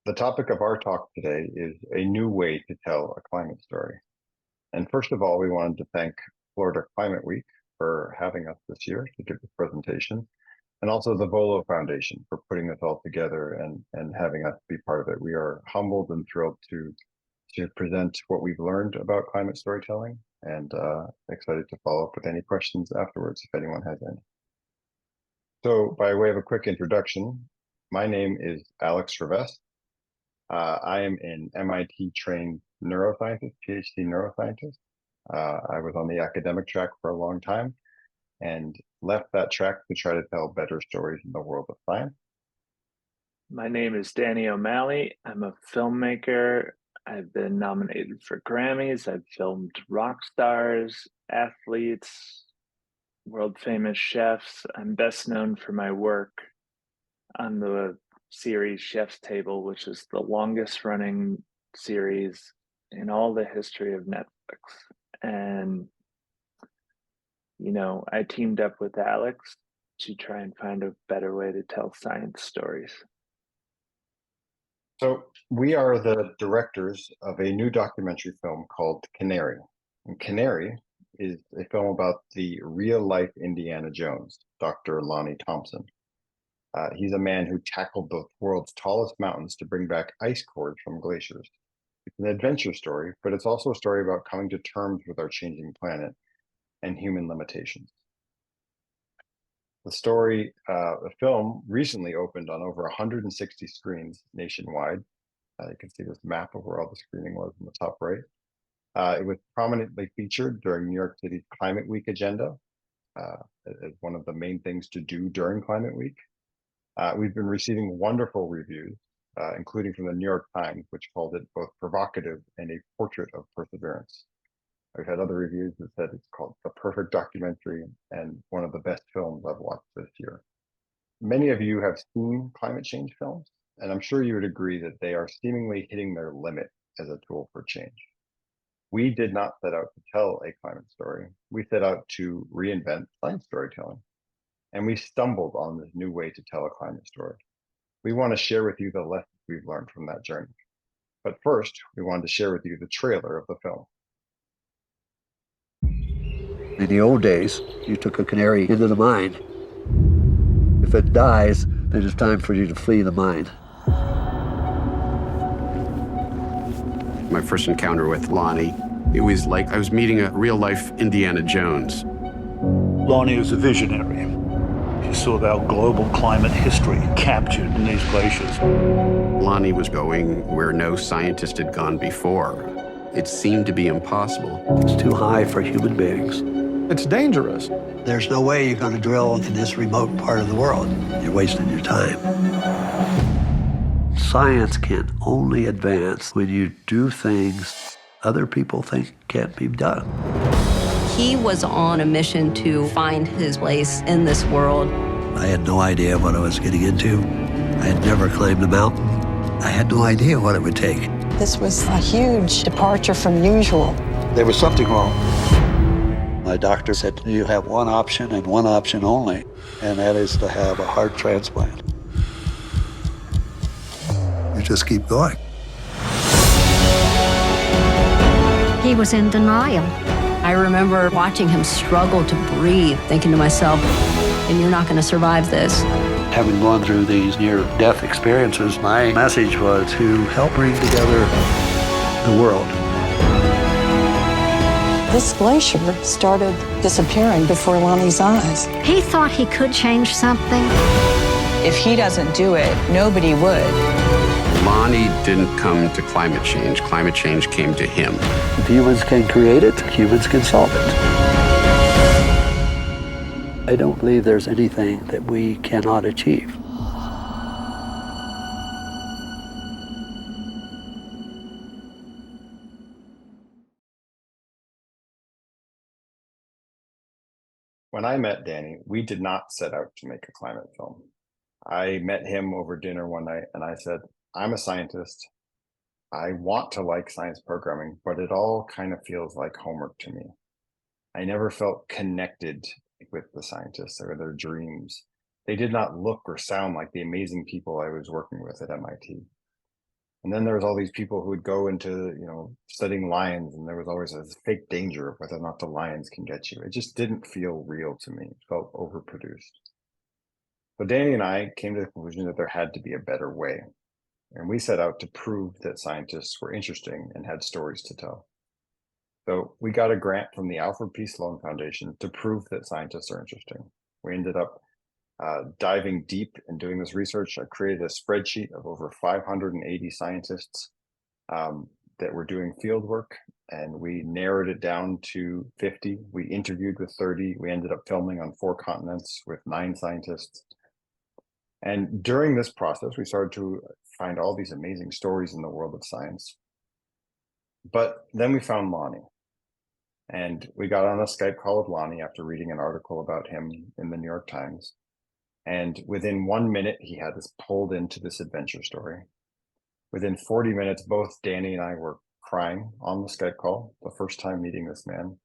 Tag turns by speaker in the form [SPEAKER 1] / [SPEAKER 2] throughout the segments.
[SPEAKER 1] The topic of our talk today is a new way to tell a climate story. And first of all, we wanted to thank Florida Climate Week for having us this year to give this presentation, and also the Volo Foundation for putting this all together and having us be part of it. We are humbled and thrilled to present what we've learned about climate storytelling, and excited to follow up with any questions afterwards if anyone has any. So by way of a quick introduction, my name is Alex Rivest. I am an MIT trained neuroscientist, PhD neuroscientist. I was on the academic track for a long time and left that track to try to tell better stories in the world of science.
[SPEAKER 2] My name is Danny O'Malley. I'm a filmmaker. I've been nominated for Grammys. I've filmed rock stars, athletes, world famous chefs. I'm best known for my work on the series Chef's Table, which is the longest running series in all the history of Netflix. And, I teamed up with Alex to try and find a better way to tell science stories.
[SPEAKER 1] So we are the directors of a new documentary film called Canary. And Canary is a film about the real life Indiana Jones, Dr. Lonnie Thompson. He's a man who tackled the world's tallest mountains to bring back ice cores from glaciers. It's an adventure story, but it's also a story about coming to terms with our changing planet and human limitations. The film recently opened on over 160 screens nationwide. You can see this map of where all the screening was in the top right. It was prominently featured during New York City's Climate Week agenda as one of the main things to do during Climate Week. We've been receiving wonderful reviews, including from the New York Times, which called it both provocative and a portrait of perseverance. I've had other reviews that said it's called the perfect documentary and one of the best films I've watched this year. Many of you have seen climate change films, and I'm sure you would agree that they are seemingly hitting their limit as a tool for change. We did not set out to tell a climate story. We set out to reinvent science storytelling, and we stumbled on this new way to tell a climate story. We want to share with you the lessons we've learned from that journey. But first, we wanted to share with you the trailer of the film.
[SPEAKER 3] In the old days, you took a canary into the mine. If it dies, then it's time for you to flee the mine.
[SPEAKER 4] My first encounter with Lonnie, it was like I was meeting a real-life Indiana Jones.
[SPEAKER 5] Lonnie was a visionary. He saw our global climate history captured in these glaciers.
[SPEAKER 4] Lonnie was going where no scientist had gone before. It seemed to be impossible.
[SPEAKER 3] It's too high for human beings.
[SPEAKER 6] It's dangerous.
[SPEAKER 3] There's no way you're going to drill in this remote part of the world. You're wasting your time. Science can only advance when you do things other people think can't be done.
[SPEAKER 7] He was on a mission to find his place in this world.
[SPEAKER 3] I had no idea what I was getting into. I had never climbed a mountain. I had no idea what it would take.
[SPEAKER 8] This was a huge departure from usual.
[SPEAKER 3] There was something wrong. My doctor said, you have one option and one option only, and that is to have a heart transplant. You just keep going.
[SPEAKER 9] He was in denial.
[SPEAKER 7] I remember watching him struggle to breathe, thinking to myself, and you're not going to survive this.
[SPEAKER 3] Having gone through these near-death experiences, my message was to help bring together the world.
[SPEAKER 8] This glacier started disappearing before Lonnie's eyes.
[SPEAKER 9] He thought he could change something.
[SPEAKER 10] If he doesn't do it, nobody would.
[SPEAKER 4] Lonnie didn't come to climate change. Climate change came to him.
[SPEAKER 3] If humans can create it, humans can solve it. I don't believe there's anything that we cannot achieve.
[SPEAKER 1] When I met Danny, we did not set out to make a climate film. I met him over dinner one night and I said, I'm a scientist. I want to like science programming, but it all kind of feels like homework to me. I never felt connected with the scientists or their dreams. They did not look or sound like the amazing people I was working with at MIT. And then there was all these people who would go into, studying lions, and there was always a fake danger of whether or not the lions can get you. It just didn't feel real to me. It felt overproduced. So Danny and I came to the conclusion that there had to be a better way. And we set out to prove that scientists were interesting and had stories to tell. So we got a grant from the Alfred P. Sloan Foundation to prove that scientists are interesting. We ended up diving deep and doing this research. I created a spreadsheet of over 580 scientists that were doing field work, and we narrowed it down to 50. We interviewed with 30. We ended up filming on 4 continents with 9 scientists. And during this process, we started to find all these amazing stories in the world of science. But then we found Lonnie. And we got on a Skype call with Lonnie after reading an article about him in the New York Times. And within 1 minute, he had us pulled into this adventure story. Within 40 minutes, both Danny and I were crying on the Skype call, the first time meeting this man.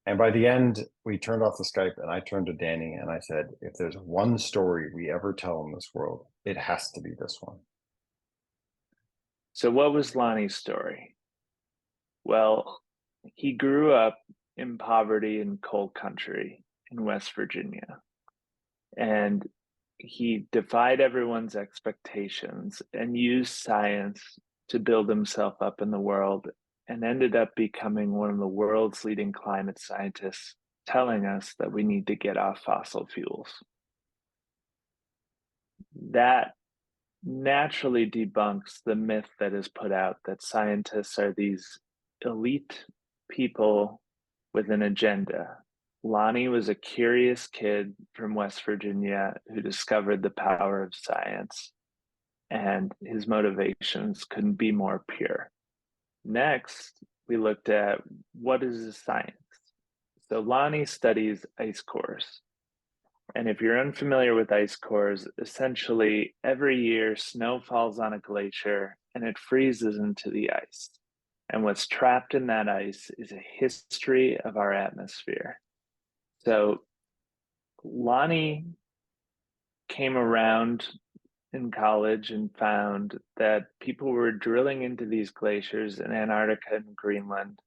[SPEAKER 1] And by the end, we turned off the Skype, and I turned to Danny and I said, if there's one story we ever tell in this world, it has to be this one.
[SPEAKER 2] So what was Lonnie's story? Well, he grew up in poverty in coal country in West Virginia. And he defied everyone's expectations and used science to build himself up in the world, and ended up becoming one of the world's leading climate scientists, telling us that we need to get off fossil fuels. That naturally debunks the myth that is put out that scientists are these elite people with an agenda. Lonnie was a curious kid from West Virginia who discovered the power of science, and his motivations couldn't be more pure. Next, we looked at what is a science. So Lonnie studies ice cores. And if you're unfamiliar with ice cores, essentially every year snow falls on a glacier and it freezes into the ice. And what's trapped in that ice is a history of our atmosphere. So Lonnie came around in college and found that people were drilling into these glaciers in Antarctica and Greenland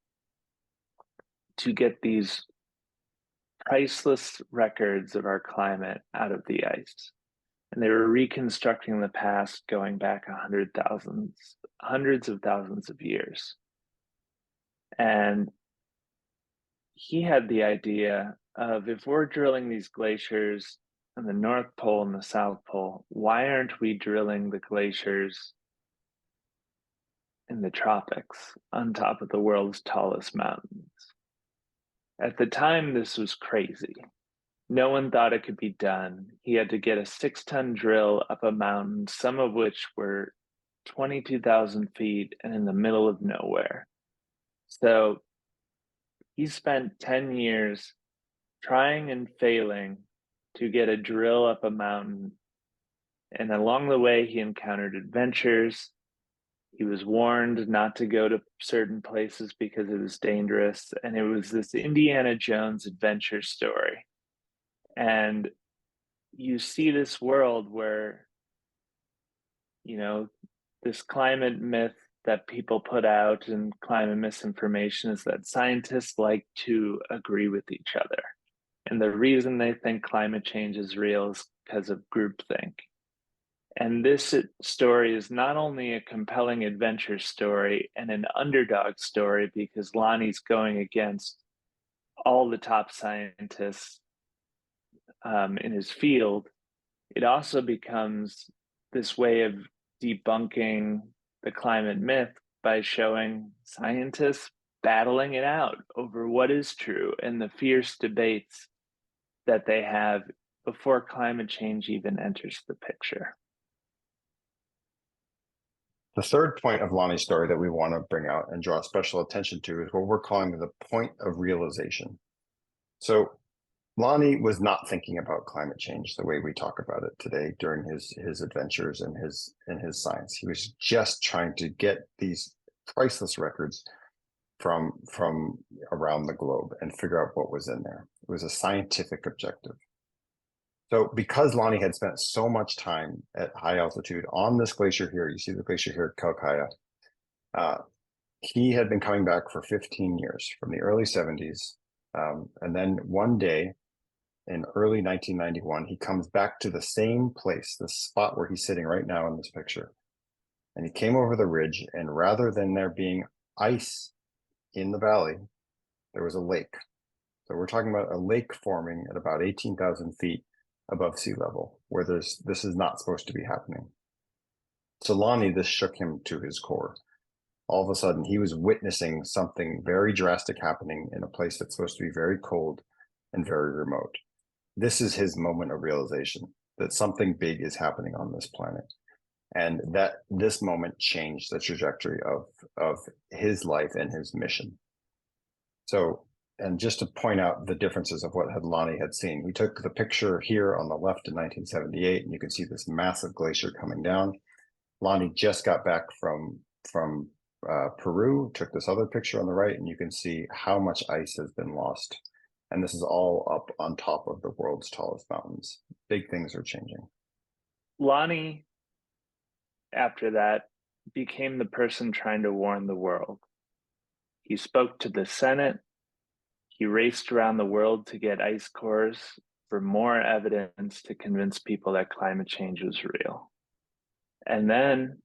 [SPEAKER 2] to get these priceless records of our climate out of the ice. And they were reconstructing the past going back hundreds of thousands of years. And he had the idea of, if we're drilling these glaciers in the North Pole and the South Pole, why aren't we drilling the glaciers in the tropics on top of the world's tallest mountains? At the time, this was crazy. No one thought it could be done. He had to get a 6-ton drill up a mountain, some of which were 22,000 feet and in the middle of nowhere. So he spent 10 years trying and failing to get a drill up a mountain. And along the way, he encountered adventures. He was warned not to go to certain places because it was dangerous. And it was this Indiana Jones adventure story. And you see this world where, this climate myth that people put out and climate misinformation is that scientists like to agree with each other. And the reason they think climate change is real is because of groupthink. And this story is not only a compelling adventure story and an underdog story because Lonnie's going against all the top scientists in his field, it also becomes this way of debunking the climate myth by showing scientists battling it out over what is true and the fierce debates that they have before climate change even enters the picture.
[SPEAKER 1] The third point of Lonnie's story that we want to bring out and draw special attention to is what we're calling the point of realization. So Lonnie was not thinking about climate change the way we talk about it today during his adventures and his science. He was just trying to get these priceless records from around the globe and figure out what was in there. It was a scientific objective. So because Lonnie had spent so much time at high altitude on this glacier here, you see the glacier here at Kaukaia, he had been coming back for 15 years from the early 70s. And then one day in early 1991, he comes back to the same place, the spot where he's sitting right now in this picture. And he came over the ridge, and rather than there being ice in the valley, there was a lake. So we're talking about a lake forming at about 18,000 feet above sea level, where this is not supposed to be happening. To Lonnie, this shook him to his core. All of a sudden, he was witnessing something very drastic happening in a place that's supposed to be very cold and very remote. This is his moment of realization that something big is happening on this planet. And that this moment changed the trajectory of his life and his mission. So, and just to point out the differences of what Lonnie had seen, we took the picture here on the left in 1978, and you can see this massive glacier coming down. Lonnie just got back from Peru, took this other picture on the right, and you can see how much ice has been lost. And this is all up on top of the world's tallest mountains. Big things are changing.
[SPEAKER 2] Lonnie, after that, became the person trying to warn the world. He spoke to the Senate. He raced around the world to get ice cores for more evidence to convince people that climate change was real. And then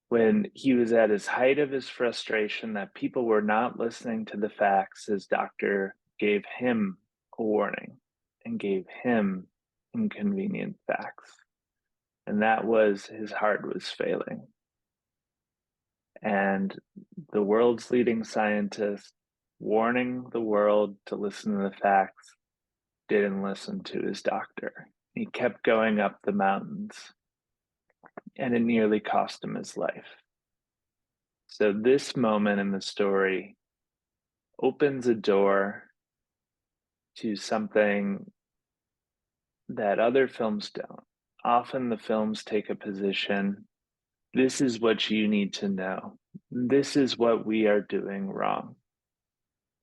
[SPEAKER 2] when he was at his height of his frustration that people were not listening to the facts, his doctor gave him a warning and gave him inconvenient facts. And that was his heart was failing. And the world's leading scientist warning the world to listen to the facts didn't listen to his doctor. He kept going up the mountains, and it nearly cost him his life. So this moment in the story opens a door to something that other films don't. Often the films take a position, this is what you need to know. This is what we are doing wrong.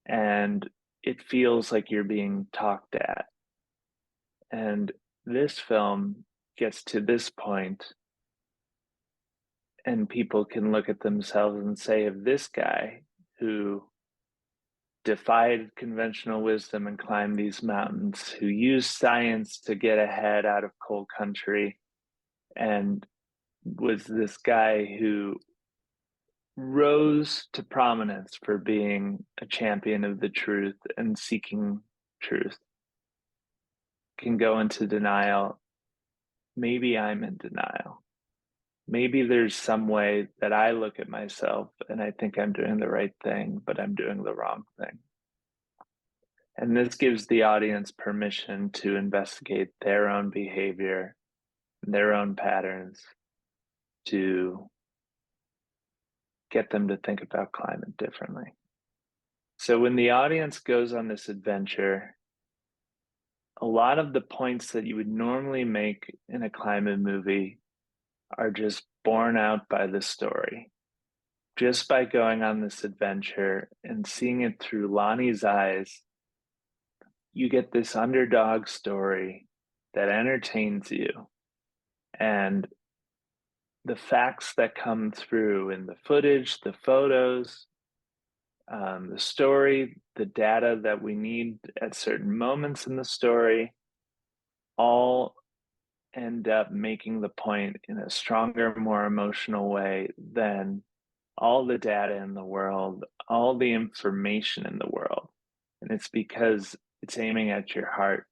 [SPEAKER 2] And it feels like you're being talked at. And this film gets to this point, and people can look at themselves and say, if this guy who defied conventional wisdom and climbed these mountains, who used science to get ahead out of cold country, and was this guy who rose to prominence for being a champion of the truth and seeking truth, can go into denial. Maybe I'm in denial. Maybe there's some way that I look at myself and I think I'm doing the right thing, but I'm doing the wrong thing. And this gives the audience permission to investigate their own behavior, their own patterns, to get them to think about climate differently. So when the audience goes on this adventure, a lot of the points that you would normally make in a climate movie are just borne out by the story. Just by going on this adventure and seeing it through Lonnie's eyes, you get this underdog story that entertains you. And the facts that come through in the footage, the photos, the story, the data that we need at certain moments in the story, all end up making the point in a stronger, more emotional way than all the data in the world, all the information in the world. And it's because it's aiming at your heart.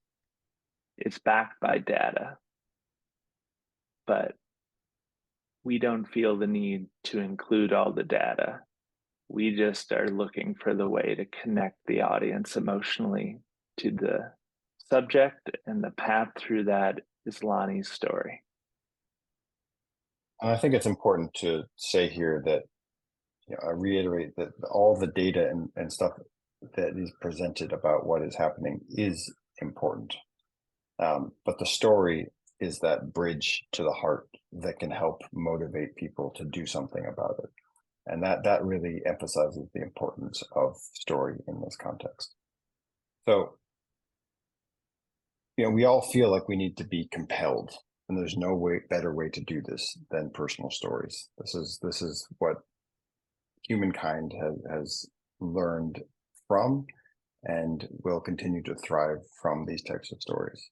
[SPEAKER 2] It's backed by data. But we don't feel the need to include all the data. We just are looking for the way to connect the audience emotionally to the subject, and the path through that is Lonnie's story.
[SPEAKER 1] And I think it's important to say here that, I reiterate that all the data and stuff that is presented about what is happening is important. But the story is that bridge to the heart that can help motivate people to do something about it. And that really emphasizes the importance of story in this context. So we all feel like we need to be compelled, and there's no better way to do this than personal stories. This is what humankind has learned from and will continue to thrive from these types of stories.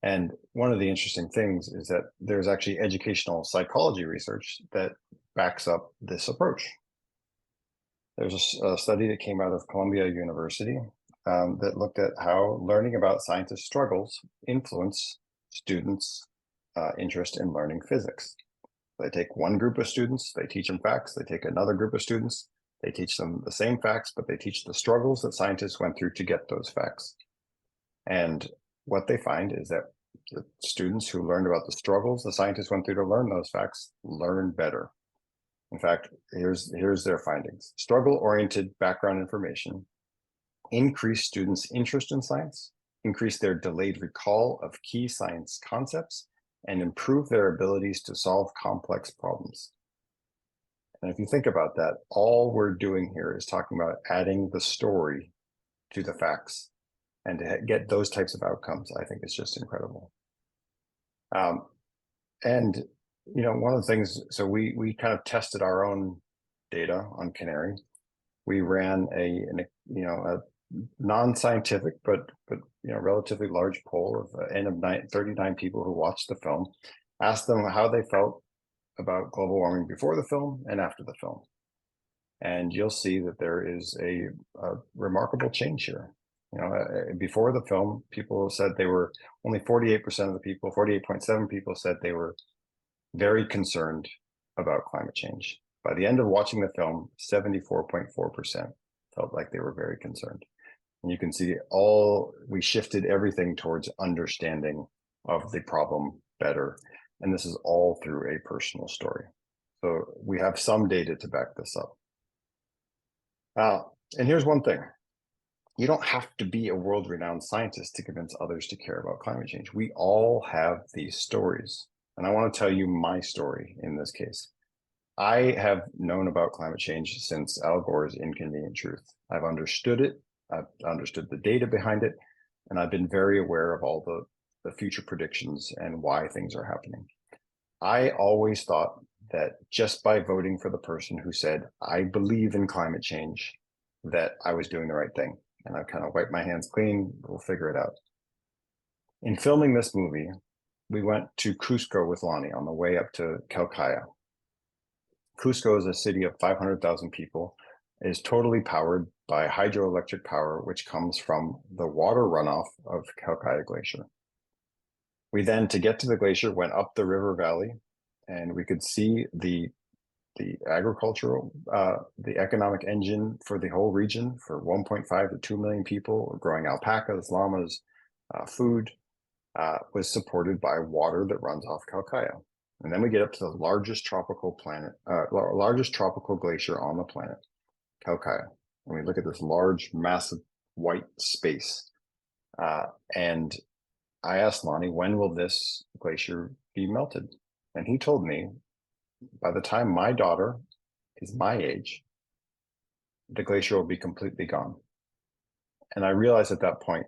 [SPEAKER 1] And one of the interesting things is that there's actually educational psychology research that backs up this approach. There's a study that came out of Columbia University that looked at how learning about scientists' struggles influence students' interest in learning physics. They take one group of students, they teach them facts. They take another group of students, they teach them the same facts, but they teach the struggles that scientists went through to get those facts. And what they find is that the students who learned about the struggles the scientists went through to learn those facts learn better. In fact, here's their findings. Struggle-oriented background information increase students' interest in science, increase their delayed recall of key science concepts, and improve their abilities to solve complex problems. And if you think about that, all we're doing here is talking about adding the story to the facts, and to get those types of outcomes, I think is just incredible. And one of the things, so we kind of tested our own data on Canary. We ran a non-scientific but relatively large poll of N of 39 people who watched the film, asked them how they felt about global warming before the film and after the film. And you'll see that there is a remarkable change here. Before the film, people said they were only 48% of the people, 48.7 people said they were very concerned about climate change. By the end of watching the film, 74.4% felt like they were very concerned. And you can see we shifted everything towards understanding of the problem better. And this is all through a personal story. So we have some data to back this up. And here's one thing. You don't have to be a world-renowned scientist to convince others to care about climate change. We all have these stories. And I want to tell you my story in this case. I have known about climate change since Al Gore's Inconvenient Truth. I've understood it. I've understood the data behind it. And I've been very aware of all the future predictions and why things are happening. I always thought that just by voting for the person who said, I believe in climate change, that I was doing the right thing. And I kind of wiped my hands clean, we'll figure it out. In filming this movie, we went to Cusco with Lonnie on the way up to Calcaya. Cusco is a city of 500,000 people. It is totally powered by hydroelectric power, which comes from the water runoff of Calcaya Glacier. We then, to get to the glacier, went up the river valley, and we could see the agricultural, the economic engine for the whole region for 1.5 to 2 million people, growing alpacas, llamas, food, was supported by water that runs off Calcaya. And then we get up to the largest tropical glacier on the planet, Calcaya. And we look at this large, massive white space. And I asked Lonnie, when will this glacier be melted? And he told me, by the time my daughter is my age, the glacier will be completely gone. And I realized at that point,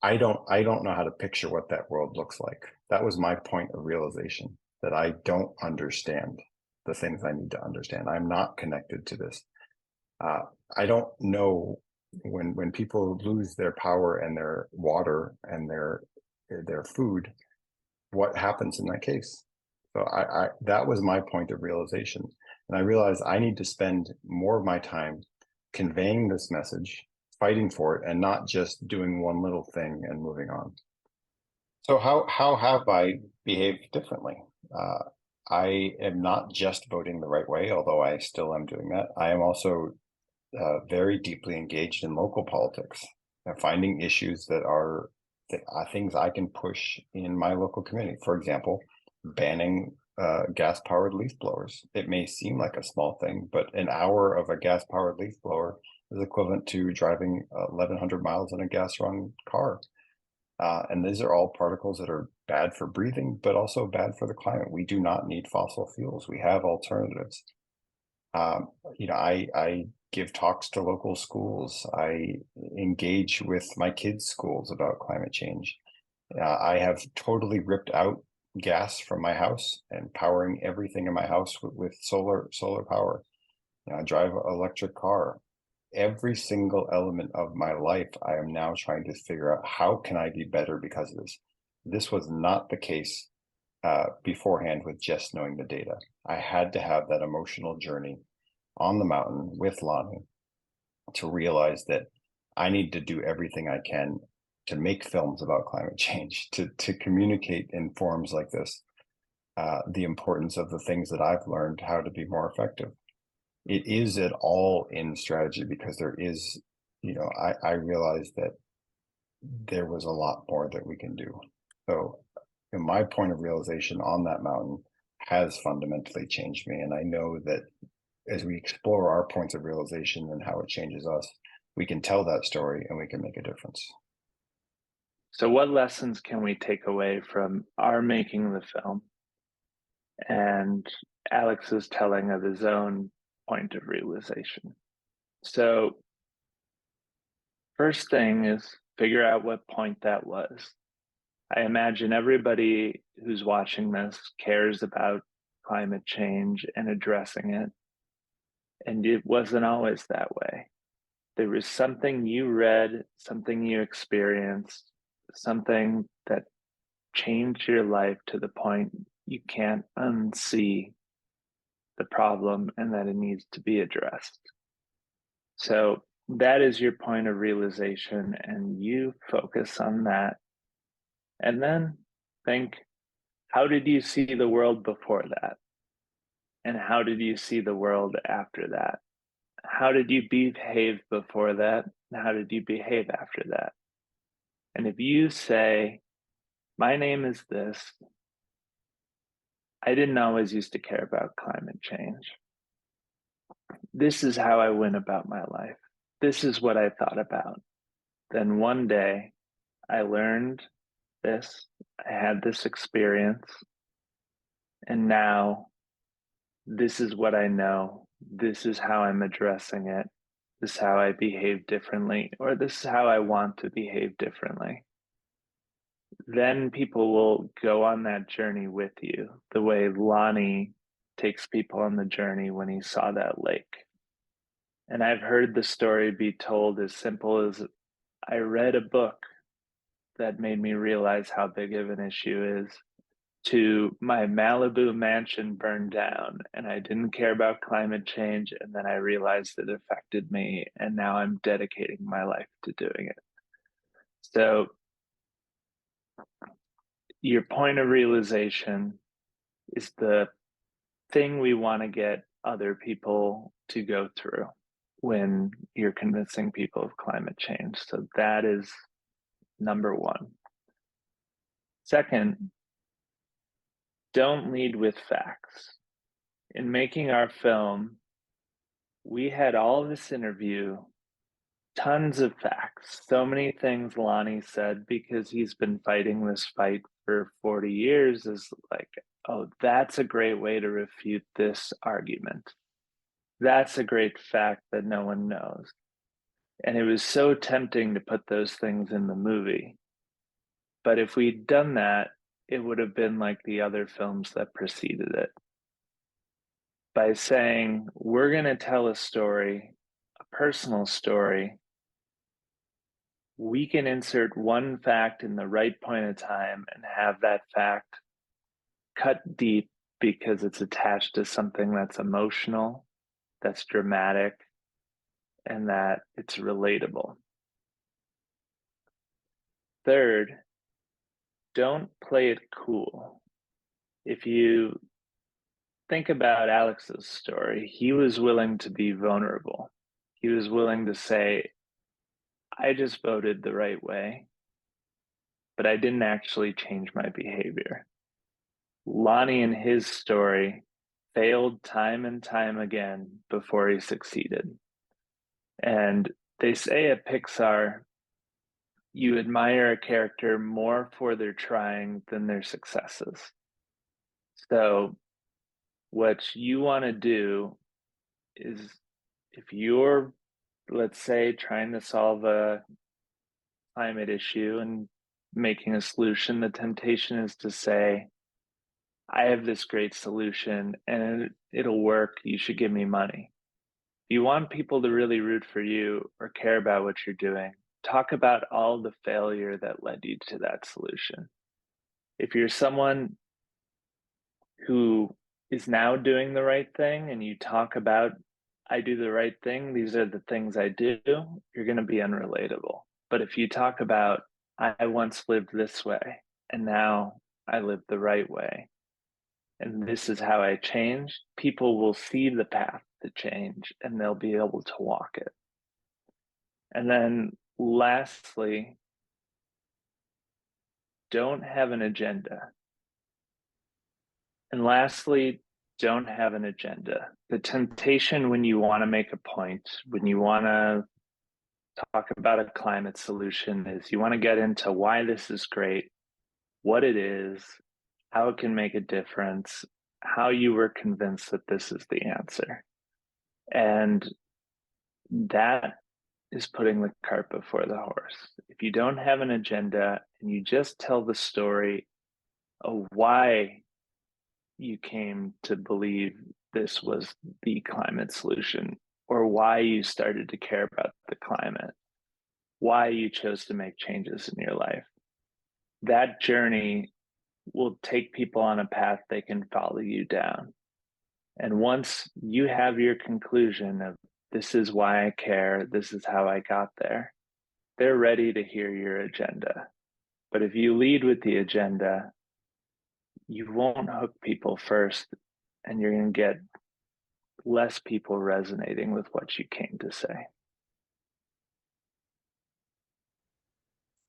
[SPEAKER 1] I don't know how to picture what that world looks like. That was my point of realization, that I don't understand the things I need to understand. I'm not connected to this. I don't know when people lose their power and their water and their food, what happens in that case. So that was my point of realization. And I realized I need to spend more of my time conveying this message, fighting for it, and not just doing one little thing and moving on. So how have I behaved differently? I am not just voting the right way, although I still am doing that. I am also very deeply engaged in local politics, finding issues that are things I can push in my local community. For example, banning gas-powered leaf blowers. It may seem like a small thing, but an hour of a gas-powered leaf blower is equivalent to driving 1,100 miles in a gas-run car. And these are all particles that are bad for breathing, but also bad for the climate. We do not need fossil fuels. We have alternatives. I give talks to local schools. I engage with my kids' schools about climate change. I have totally ripped out gas from my house and powering everything in my house with solar power. I drive an electric car. Every single element of my life, I am now trying to figure out how can I be better because of this. This was not the case beforehand with just knowing the data. I had to have that emotional journey on the mountain with Lonnie to realize that I need to do everything I can to make films about climate change, to communicate in forms like this, the importance of the things that I've learned how to be more effective. It is at all in strategy because there is, I realized that there was a lot more that we can do. So my point of realization on that mountain has fundamentally changed me. And I know that as we explore our points of realization and how it changes us, we can tell that story and we can make a difference.
[SPEAKER 2] So what lessons can we take away from our making the film and Alex's telling of his own point of realization? So first thing is figure out what point that was. I imagine everybody who's watching this cares about climate change and addressing it. And it wasn't always that way. There was something you read, something you experienced, something that changed your life to the point you can't unsee the problem and that it needs to be addressed. So that is your point of realization, and you focus on that. And then think, how did you see the world before that? And how did you see the world after that? How did you behave before that? And how did you behave after that? And if you say, my name is this, I didn't always used to care about climate change. This is how I went about my life. This is what I thought about. Then one day I learned this, I had this experience, and now this is what I know. This is how I'm addressing it. This is how I behave differently, or this is how I want to behave differently. Then people will go on that journey with you, the way Lonnie takes people on the journey when he saw that lake. And I've heard the story be told as simple as, I read a book that made me realize how big of an issue is, to my Malibu mansion burned down and I didn't care about climate change. And then I realized it affected me. And now I'm dedicating my life to doing it. So your point of realization is the thing we want to get other people to go through when you're convincing people of climate change. So that is number one. Second, don't lead with facts. In making our film, we had all this interview, tons of facts, so many things Lonnie said, because he's been fighting this fight for 40 years, is like, oh, that's a great way to refute this argument. That's a great fact that no one knows. And it was so tempting to put those things in the movie. But if we'd done that, it would have been like the other films that preceded it. By saying, we're going to tell a story, a personal story, we can insert one fact in the right point of time and have that fact cut deep because it's attached to something that's emotional, that's dramatic, and that it's relatable. Third, don't play it cool. If you think about Alex's story, he was willing to be vulnerable. He was willing to say, I just voted the right way, but I didn't actually change my behavior. Lonnie in his story failed time and time again before he succeeded. And they say at Pixar, you admire a character more for their trying than their successes. So what you want to do is, if you're, let's say, trying to solve a climate issue and making a solution. The temptation is to say, I have this great solution and it'll work. You should give me money. If you want people to really root for you or care about what you're doing, talk about all the failure that led you to that solution. If you're someone who is now doing the right thing and you talk about, I do the right thing, these are the things I do, you're going to be unrelatable. But if you talk about, I once lived this way and now I live the right way, and this is how I changed, people will see the path to change and they'll be able to walk it. And then lastly, don't have an agenda. And lastly, don't have an agenda. The temptation when you want to make a point, when you want to talk about a climate solution, is you want to get into why this is great, what it is, how it can make a difference, how you were convinced that this is the answer. And that is putting the cart before the horse. If you don't have an agenda and you just tell the story of why you came to believe this was the climate solution, or why you started to care about the climate, why you chose to make changes in your life, that journey will take people on a path they can follow you down. And once you have your conclusion of this is why I care, this is how I got there, they're ready to hear your agenda. But if you lead with the agenda, you won't hook people first, and you're going to get less people resonating with what you came to say.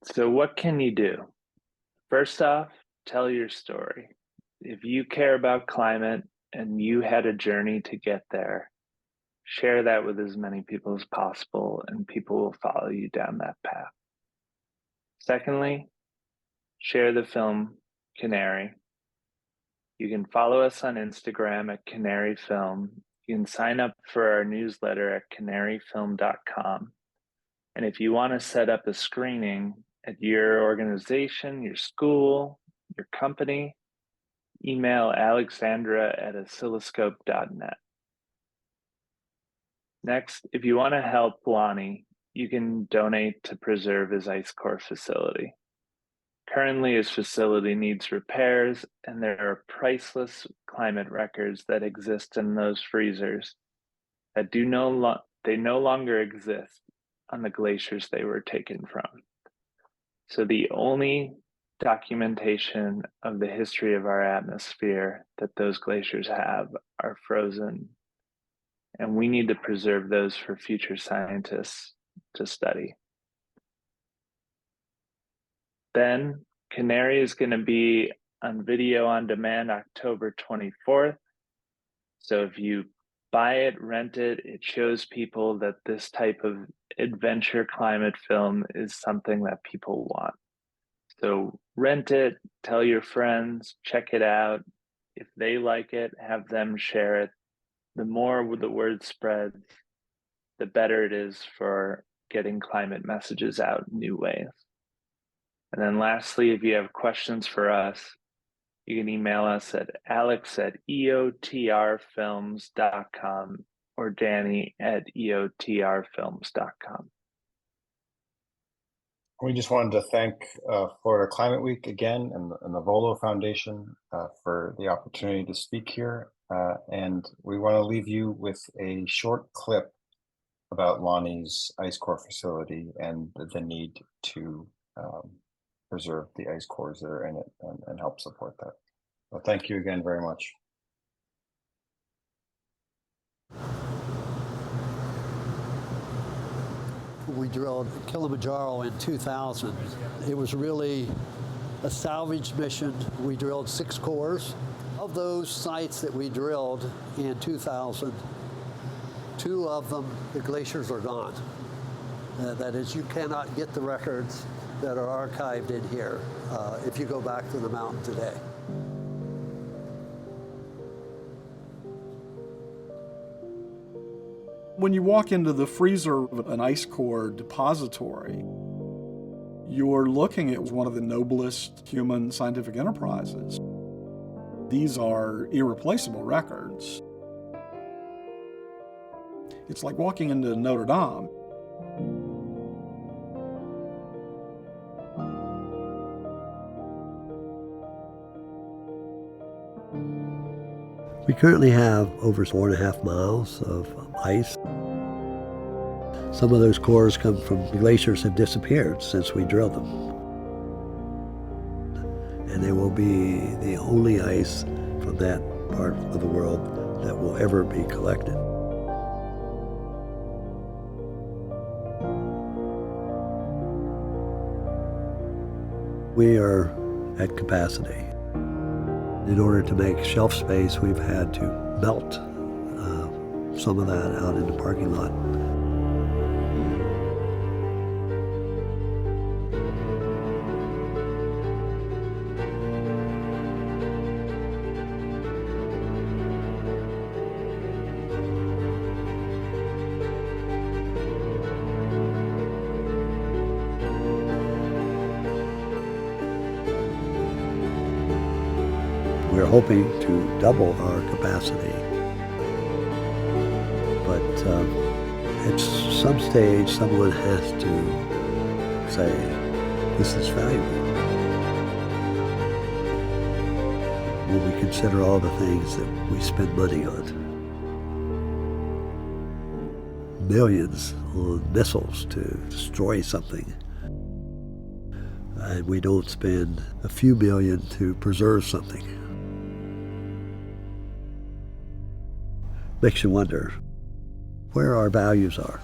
[SPEAKER 2] So what can you do? First off, tell your story. If you care about climate and you had a journey to get there, share that with as many people as possible, and people will follow you down that path. Secondly, share the film Canary. You can follow us on Instagram at Canary Film. You can sign up for our newsletter at canaryfilm.com. And if you want to set up a screening at your organization, your school, your company, email alexandra@oscilloscope.net. Next, if you want to help Lonnie, you can donate to preserve his ice core facility. Currently, his facility needs repairs, and there are priceless climate records that exist in those freezers that they no longer exist on the glaciers they were taken from. So the only documentation of the history of our atmosphere that those glaciers have are frozen, and we need to preserve those for future scientists to study. Then Canary is going to be on video on demand October 24th. So if you buy it, rent it, it shows people that this type of adventure climate film is something that people want. So rent it, tell your friends, check it out. If they like it, have them share it. The more the word spreads, the better it is for getting climate messages out in new ways. And then lastly, if you have questions for us, you can email us at alex@eotrfilms.com or danny@eotrfilms.com.
[SPEAKER 1] We just wanted to thank Florida Climate Week again and the Volo Foundation for the opportunity to speak here. And we want to leave you with a short clip about Lonnie's ice core facility and the need to preserve the ice cores that are in it and help support that. Well, thank you again very much.
[SPEAKER 3] We drilled Kilimanjaro in 2000. It was really a salvage mission. We drilled 6 cores. Of those sites that we drilled in 2000, 2 of them, the glaciers are gone. That is, you cannot get the records that are archived in here if you go back to the mountain today.
[SPEAKER 6] When you walk into the freezer of an ice core depository, you're looking at one of the noblest human scientific enterprises. These are irreplaceable records. It's like walking into Notre Dame.
[SPEAKER 3] We currently have over 4.5 miles of ice. Some of those cores come from glaciers have disappeared since we drilled them. And they will be the only ice from that part of the world that will ever be collected. We are at capacity. In order to make shelf space, we've had to melt some of that out in the parking lot. We're hoping to double our capacity, but at some stage someone has to say, this is valuable. When we consider all the things that we spend money on. Millions on missiles to destroy something, and we don't spend a few million to preserve something. Makes you wonder where our values are.